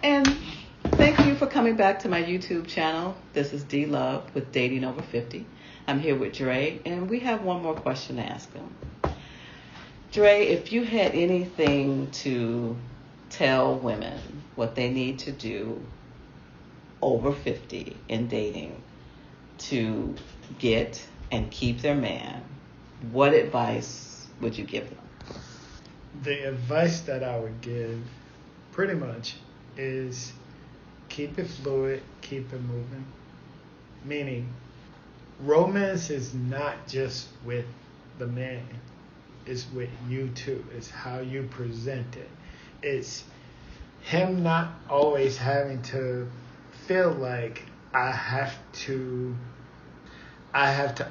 And thank you for coming back to my YouTube channel. This is D Love with Dating Over 50. I'm here with Dre, and we have one more question to ask him. Dre, if you had anything to tell women what they need to do over 50 in dating to get and keep their man, what advice would you give them? The advice that I would give pretty much is keep it fluid, keep it moving. Meaning, romance is not just with the man. It's with you too. It's how you present it. It's him not always having to feel like I have to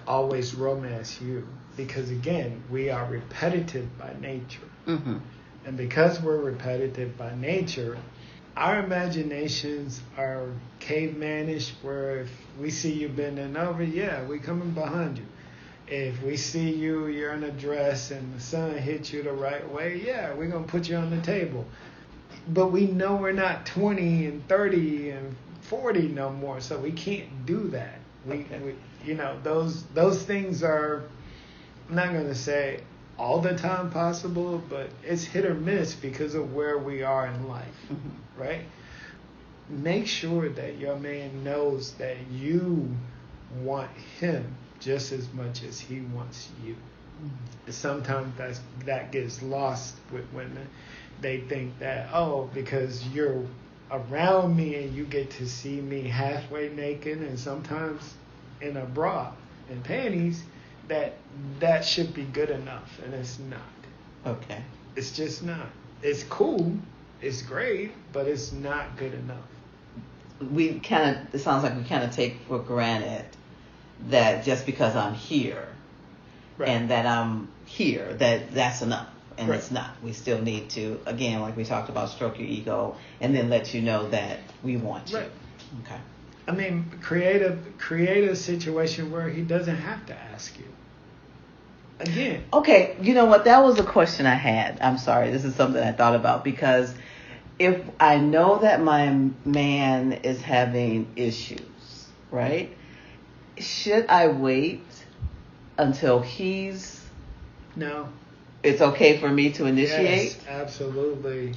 always romance you. Because again, we are repetitive by nature. Mm-hmm. And because we're repetitive by nature, our imaginations are cavemanish, where if we see you bending over, yeah, we coming behind you. If we see you're in a dress and the sun hits you the right way, yeah, we're going to put you on the table. But we know we're not 20 and 30 and 40 no more, so we can't do that. We those things are, I'm not going to say all the time possible, but it's hit or miss because of where we are in life, mm-hmm. right? Make sure that your man knows that you want him just as much as he wants you. Mm-hmm. Sometimes that gets lost with women. They think that, because you're around me and you get to see me halfway naked and sometimes in a bra and panties, that should be good enough, and it's not. Okay. It's just not. It's cool, it's great, but it's not good enough. It sounds like we kind of take for granted that just because I'm here, right, and that I'm here, that's enough. And right. It's not. We still need to, again, like we talked about, stroke your ego and then let you know that we want you. Right. Okay. I mean, create a situation where he doesn't have to ask you. Again. Okay, you know what? That was a question I had. I'm sorry. This is something I thought about, because if I know that my man is having issues, right? Should I wait until No. It's okay for me to initiate? Yes, absolutely.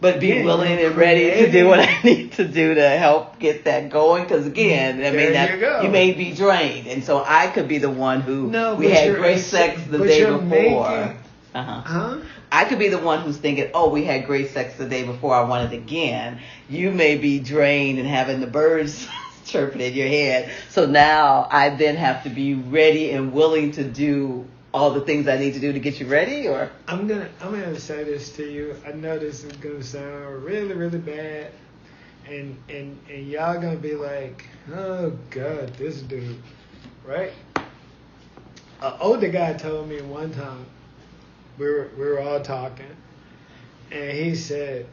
But be willing and ready to do what I need to do to help get that going. Because again, you may be drained, and so I could be the one who we had great sex the day before. I could be the one who's thinking, we had great sex the day before, I want it again. You may be drained and having the birds chirping in your head. So now I then have to be ready and willing to do all the things I need to do to get you ready, or? I'm gonna say this to you. I know this is gonna sound really, really bad, and y'all gonna be like, oh God, this dude, right? An older guy told me one time, we were all talking, and he said,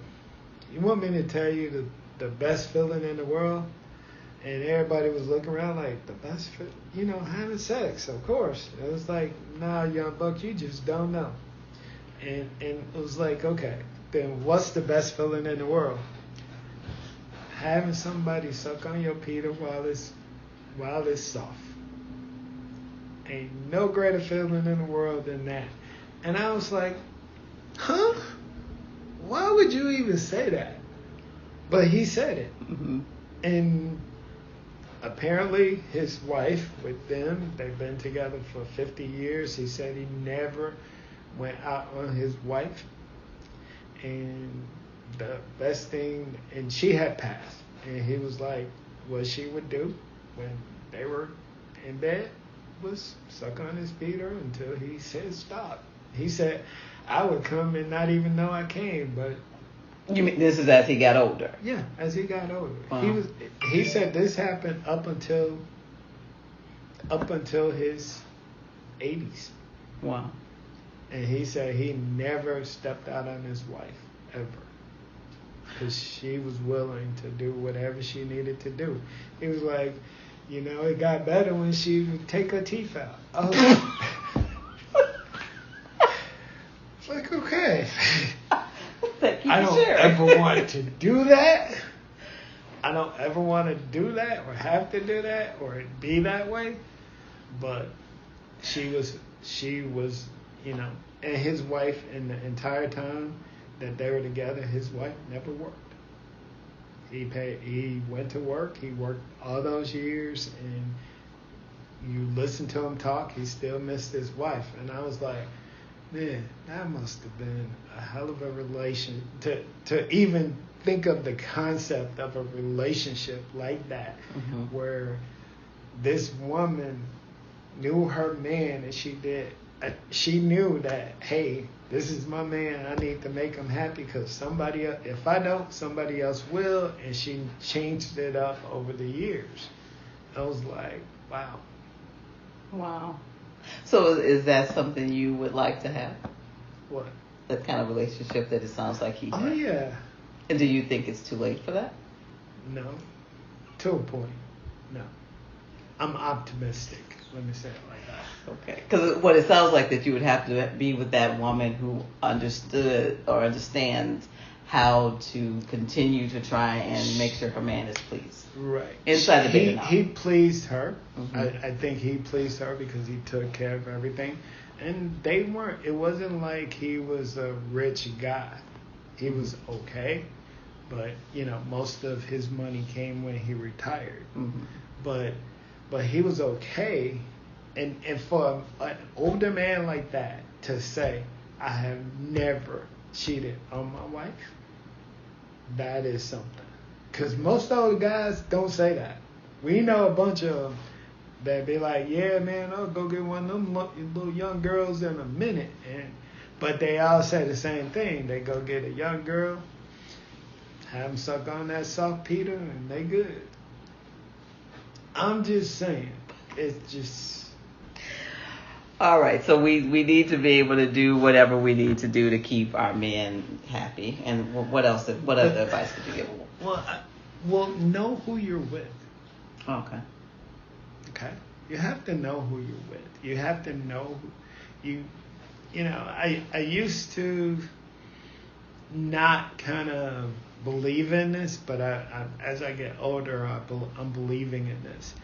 "You want me to tell you the best feeling in the world?" And everybody was looking around like, the best having sex, of course. It was like, nah, young buck, you just don't know. And it was like, okay, then what's the best feeling in the world? Having somebody suck on your Peter while it's soft. Ain't no greater feeling in the world than that. And I was like, huh? Why would you even say that? But he said it. Mm-hmm. And apparently his wife, with them, they've been together for 50 years. He said he never went out on his wife. And the best thing, and she had passed. And he was like, what she would do when they were in bed was suck on his Peter until he said stop. He said, I would come and not even know I came, but... You mean this is as he got older? Yeah, as he got older. Wow. He said this happened up until his 80s. Wow. And he said he never stepped out on his wife, ever. Because she was willing to do whatever she needed to do. He was like, it got better when she would take her teeth out. I was like, okay. Thank you I don't ever want to do that. I don't ever want to do that or have to do that or be that way. But she was, and his wife, in the entire time that they were together, his wife never worked. He went to work. He worked all those years, and you listen to him talk, he still missed his wife. And I was like, man, that must have been a hell of a relation to even think of the concept of a relationship like that, where this woman knew her man, and she knew that, hey, this is my man, I need to make him happy, because somebody else, if I don't, somebody else will. And she changed it up over the years. I was like, wow. So is that something you would like to have? What? That kind of relationship that it sounds like he had? Oh, yeah. And do you think it's too late for that? No. To a point. No. I'm optimistic. Let me say it like that. Okay. Because what it sounds like, that you would have to be with that woman who understood or understands how to continue to try and make sure her man is pleased. Right. Inside the bed. He pleased her. I think he pleased her because he took care of everything. And it wasn't like he was a rich guy. He was okay. But, most of his money came when he retired. But he was okay. And for an older man like that to say, I have never cheated on my wife, that is something. Because most older guys don't say that. We know a bunch of them that be like, yeah, man, I'll go get one of them little young girls in a minute. But they all say the same thing. They go get a young girl, have them suck on that saltpeter, and they good. I'm just saying, it's just... All right, so we need to be able to do whatever we need to do to keep our men happy. And what else? What other advice could you give? Well, know who you're with. Okay. You have to know who you're with. You have to know I used to not kind of believe in this, but as I get older, I'm believing in this.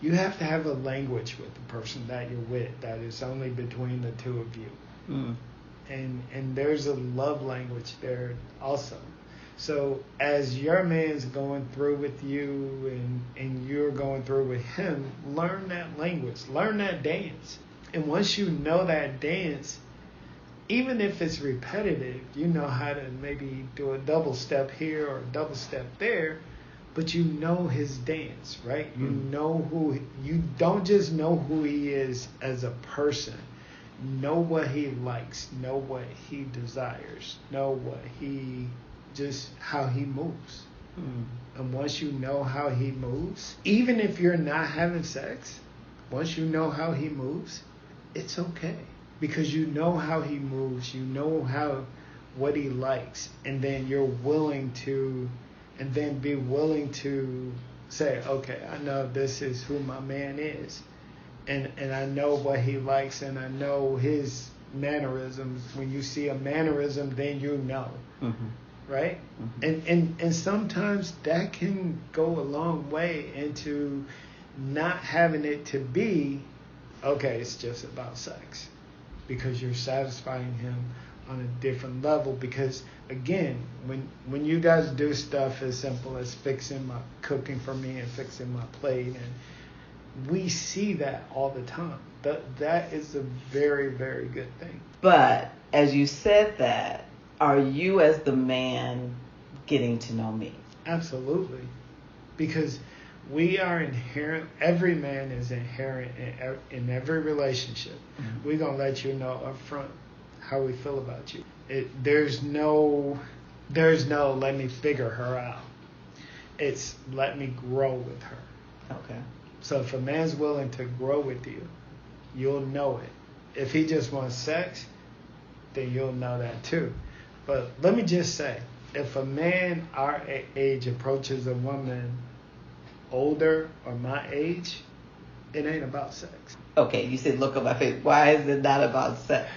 You have to have a language with the person that you're with that is only between the two of you. And there's a love language there also. So as your man's going through with you and you're going through with him, learn that language, learn that dance. And once you know that dance, even if it's repetitive, you know how to maybe do a double step here or a double step there, but you know his dance, right? You know you don't just know who he is as a person. Know what he likes, know what he desires, know how he moves. And once you know how he moves, even if you're not having sex, once you know how he moves, it's okay. Because you know how he moves, you know what he likes, and then you're willing to... And then be willing to say, okay, I know this is who my man is. And I know what he likes, and I know his mannerisms. When you see a mannerism, then you know. Right? And sometimes that can go a long way into not having it to be, okay, it's just about sex. Because you're satisfying him on a different level. Because again, when you guys do stuff as simple as cooking for me and fixing my plate, and we see that all the time, that is a very, very good thing. But as you said that, are you as the man getting to know me? Absolutely. Because we are inherent, every man is inherent in every relationship. We're going to let you know up front how we feel about you. There's no let me figure her out. It's let me grow with her. Okay. So if a man's willing to grow with you, you'll know it. If he just wants sex, then you'll know that too. But let me just say, if a man our age approaches a woman older or my age, it ain't about sex. Okay, you said look at my face. Why is it not about sex?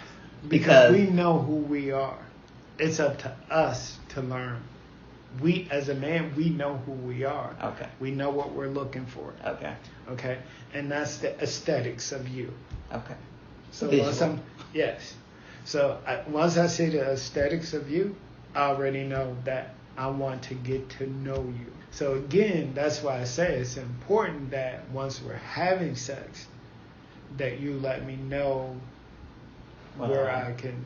Because we know who we are. it's up to us to learn. We, as a man, we know who we are. Okay. We know what we're looking for. Okay. Okay. And that's the aesthetics of you. Okay. So once I see the aesthetics of you, I already know that I want to get to know you. So again, that's why I say it's important that once we're having sex, that you let me know where I can,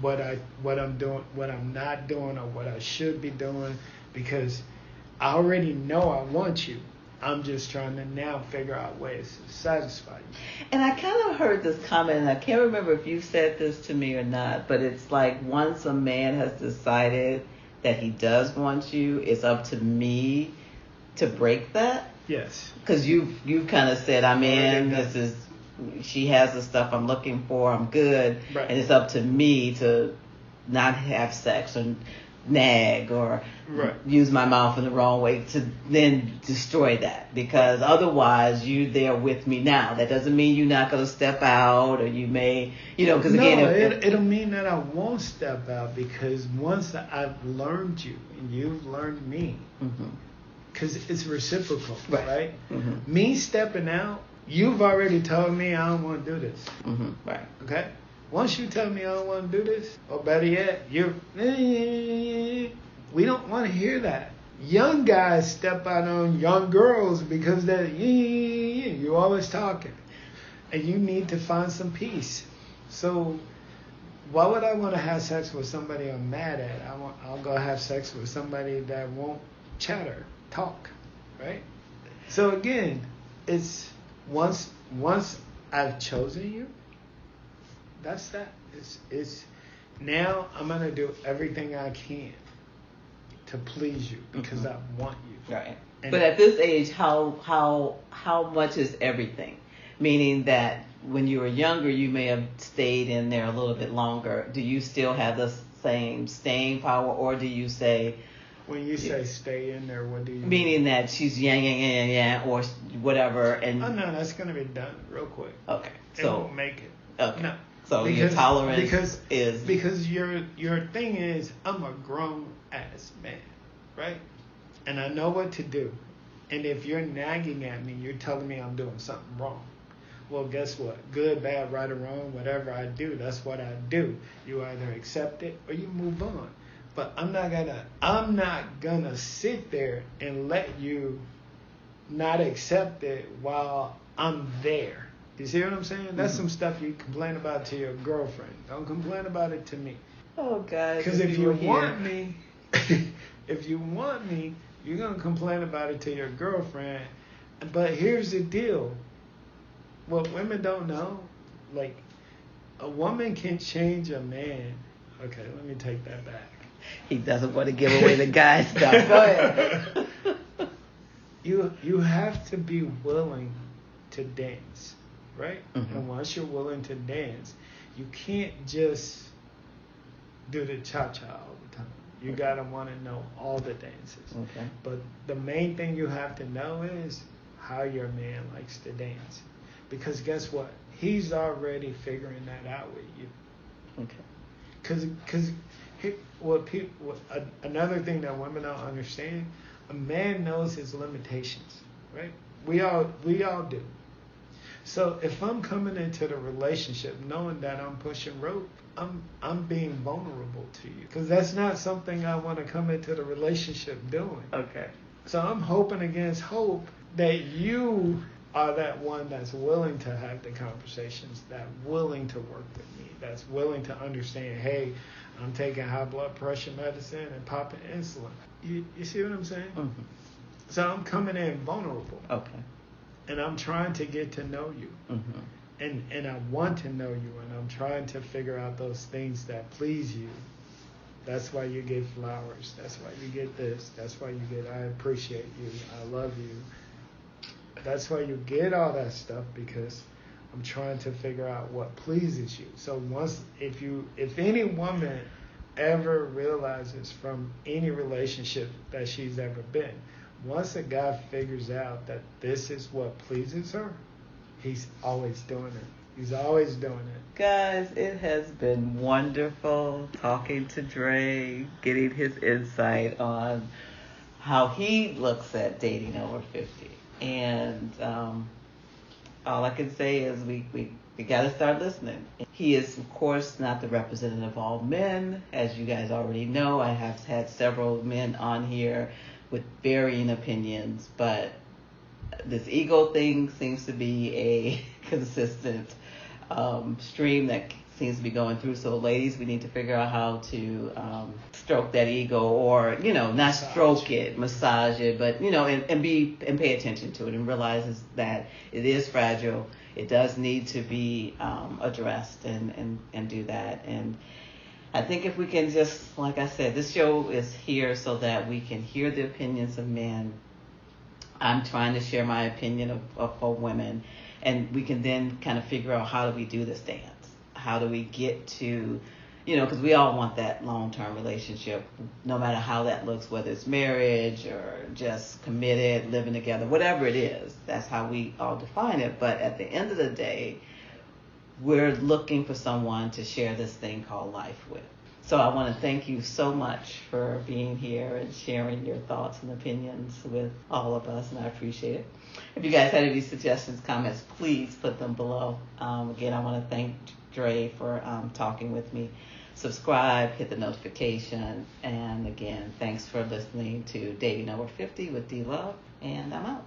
what I'm doing, what I'm not doing, or what I should be doing, because I already know I want you. I'm just trying to now figure out ways to satisfy you. And I kind of heard this comment, and I can't remember if you said this to me or not, but it's like once a man has decided that he does want you, it's up to me to break that. Yes. Because you kind of said, I'm in, she has the stuff I'm looking for, I'm good, right. And it's up to me to not have sex or nag or right. use my mouth in the wrong way to then destroy that, because otherwise you there with me now. That doesn't mean you're not going to step out, or you may, because again, it'll mean that I won't step out, because once I've learned you and you've learned me, because it's reciprocal, right? Mm-hmm. Me stepping out, you've already told me I don't want to do this, right? Okay. Once you tell me I don't want to do this, or better yet, we don't want to hear that. Young guys step out on young girls because you're always talking. And you need to find some peace. So why would I want to have sex with somebody I'm mad at? I'll go have sex with somebody that won't chatter, talk, right? So again, it's once I've chosen you, that's that. It's now I'm gonna do everything I can to please you because I want you. Right. And but at this age, how much is everything? Meaning that when you were younger, you may have stayed in there a little bit longer. Do you still have the same staying power, or do you say? When you say stay in there, what do you mean? That she's yang, or whatever, and oh no, that's gonna be done real quick. Okay, so it won't make it. Okay. No. So your tolerance is because your thing is I'm a grown ass man, right? And I know what to do. And if you're nagging at me, you're telling me I'm doing something wrong. Well, guess what? Good, bad, right or wrong, whatever I do, that's what I do. You either accept it or you move on. But I'm not gonna sit there and let you not accept it while I'm there. You see what I'm saying? That's some stuff you complain about to your girlfriend. Don't complain about it to me. Oh, God. Because if you want me, you're going to complain about it to your girlfriend. But here's the deal. What women don't know, like, a woman can change a man. Okay, let me take that back. He doesn't want to give away the guy stuff. Go ahead. You have to be willing to dance. Right? Mm-hmm. And once you're willing to dance, you can't just do the cha-cha all the time. You got to want to know all the dances. Okay. But the main thing you have to know is how your man likes to dance. Because guess what? He's already figuring that out with you. Okay. Because another thing that women don't understand, a man knows his limitations, right? We all do. So if I'm coming into the relationship knowing that I'm pushing rope, I'm being vulnerable to you, because that's not something I want to come into the relationship doing. Okay. So I'm hoping against hope that you are that one that's willing to have the conversations, that's willing to work with me, that's willing to understand, hey, I'm taking high blood pressure medicine and popping insulin. You see what I'm saying? Mm-hmm. So I'm coming in vulnerable. Okay. And I'm trying to get to know you. Mm-hmm. And I want to know you, and I'm trying to figure out those things that please you. That's why you get flowers. That's why you get this. That's why you get I appreciate you. I love you. That's why you get all that stuff, because I'm trying to figure out what pleases you. So if any woman ever realizes from any relationship that she's ever been, once a guy figures out that this is what pleases her, he's always doing it. He's always doing it. Guys, it has been wonderful talking to Dre, getting his insight on how he looks at dating over 50. And all I can say is we got to start listening. He is, of course, not the representative of all men. As you guys already know, I have had several men on here with varying opinions, but this ego thing seems to be a consistent stream that seems to be going through. So ladies, we need to figure out how to stroke that ego, or not stroke it, massage it, but and pay attention to it and realize that it is fragile. It does need to be addressed and do that. And I think if we can just, like I said, this show is here so that we can hear the opinions of men. I'm trying to share my opinion of women, and we can then kind of figure out, how do we do this dance? How do we get to, because we all want that long-term relationship, no matter how that looks, whether it's marriage or just committed, living together, whatever it is. That's how we all define it. But at the end of the day, we're looking for someone to share this thing called life with. So I want to thank you so much for being here and sharing your thoughts and opinions with all of us, and I appreciate it. If you guys had any suggestions, comments, please put them below. Again, I want to thank Dre for talking with me. Subscribe, hit the notification, and again, thanks for listening to Dating Over 50 with D Love, and I'm out.